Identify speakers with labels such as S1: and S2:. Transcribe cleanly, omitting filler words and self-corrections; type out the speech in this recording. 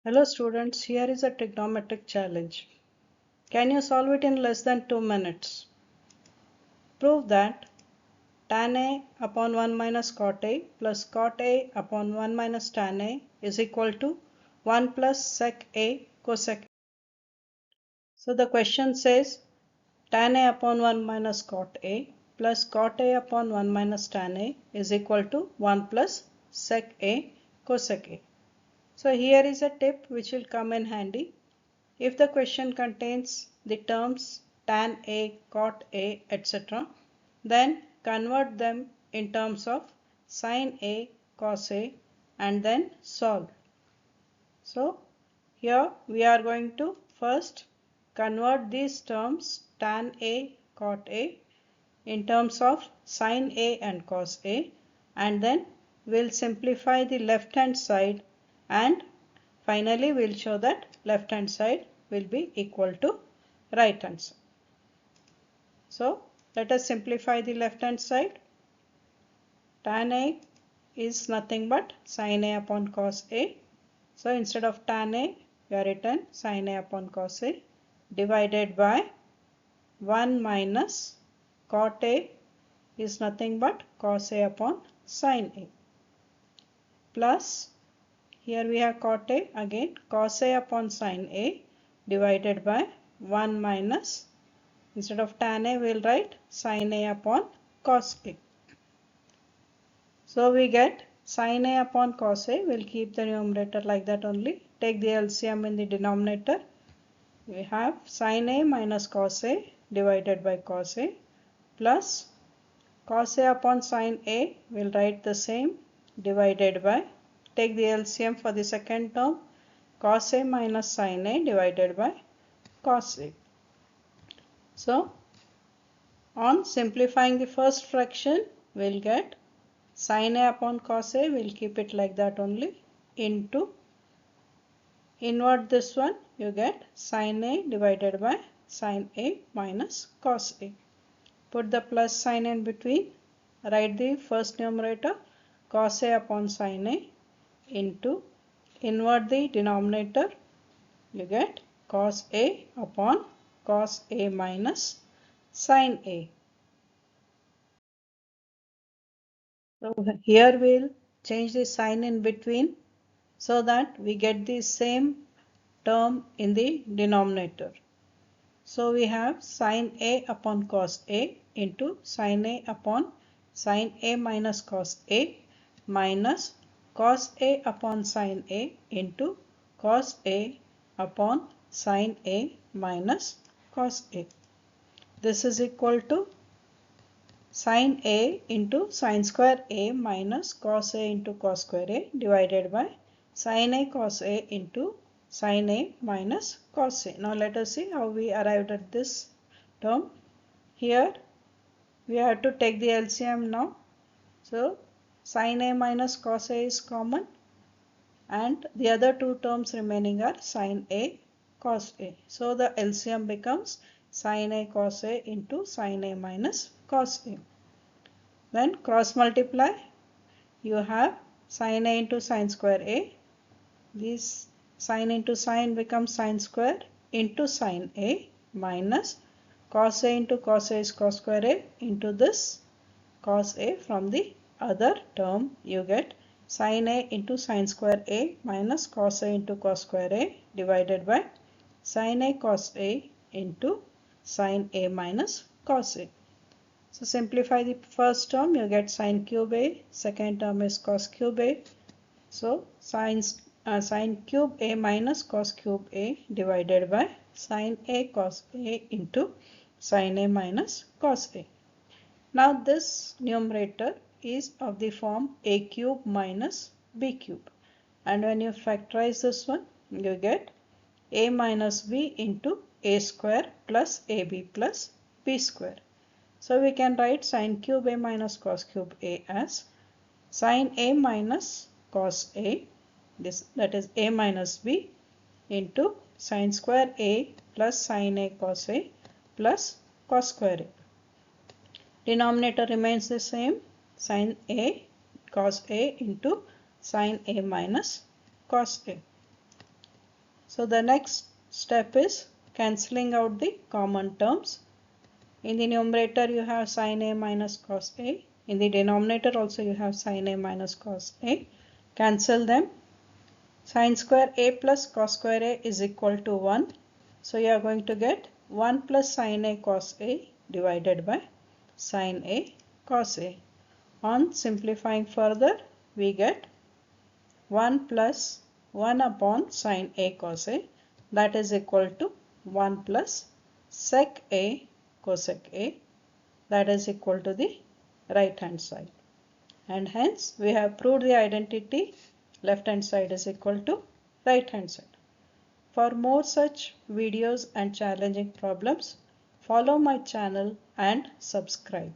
S1: Hello students, here is a trigonometric challenge. Can you solve it in less than 2 minutes? Prove that tan A upon 1 minus cot A plus cot A upon 1 minus tan A is equal to 1 plus sec A cosec A. So the question says tan A upon 1 minus cot A plus cot A upon 1 minus tan A is equal to 1 plus sec A cosec A. So here is a tip which will come in handy. If the question contains the terms tan A, cot A, etc., then convert them in terms of sin A, cos A, and then solve. So here we are going to first convert these terms tan A, cot A in terms of sin A and cos A, and then we'll simplify the left hand side, and finally we'll show that left hand side will be equal to right hand side. So let us simplify the left hand side. Tan A is nothing but sin A upon cos A. So instead of tan A, we are written sin A upon cos A divided by 1 minus cot A is nothing but cos A upon sin A, plus here we have cot A, again cos A upon sin A divided by 1 minus, instead of tan A we will write sin A upon cos A. So we get sin A upon cos A, we will keep the numerator like that only. Take the LCM in the denominator. We have sin A minus cos A divided by cos A plus cos A upon sin A, we will write the same, divided by, take the LCM for the second term, cos A minus sin A divided by cos A. So on simplifying the first fraction, we will get sin A upon cos A, we will keep it like that only, into, invert this one, you get sin A divided by sin A minus cos A. Put the plus sign in between, write the first numerator cos A upon sin A into, invert the denominator, you get cos A upon cos A minus sin A. So here we'll change the sign in between so that we get the same term in the denominator. So we have sin A upon cos A into sin A upon sin A minus cos A minus cos A upon sin A into cos A upon sin A minus cos A. This is equal to sin A into sin square A minus cos A into cos square A divided by sin A cos A into sin A minus cos A. Now let us see how we arrived at this term. Here we have to take the LCM now. So sin A minus cos A is common, and the other two terms remaining are sin A cos A. So the LCM becomes sin A cos A into sin A minus cos A. Then cross multiply, you have sin A into sin square A. This sin into sin becomes sin square into sin A minus cos A into cos A is cos square A into this cos A. From the other term you get sin A into sin square A minus cos A into cos square A divided by sin A cos A into sin A minus cos A. So simplify the first term, you get sin cube A, second term is cos cube A. So sin cube A minus cos cube A divided by sin A cos A into sin A minus cos A. Now this numerator is of the form A cube minus B cube, and when you factorize this one, you get A minus B into A square plus AB plus B square. So we can write sin cube A minus cos cube A as sin A minus cos A, that is A minus B, into sin square A plus sin A cos A plus cos square A. Denominator remains the same, sin A cos A into sin A minus cos A. So the next step is cancelling out the common terms. In the numerator you have sin A minus cos A. In the denominator also you have sin A minus cos A. Cancel them. Sin square A plus cos square A is equal to 1. So you are going to get 1 plus sin A cos A divided by sin A cos A. On simplifying further, we get 1 plus 1 upon sin A cos A, that is equal to 1 plus sec A cosec A, that is equal to the right hand side. And hence we have proved the identity left hand side is equal to right hand side. For more such videos and challenging problems, follow my channel and subscribe.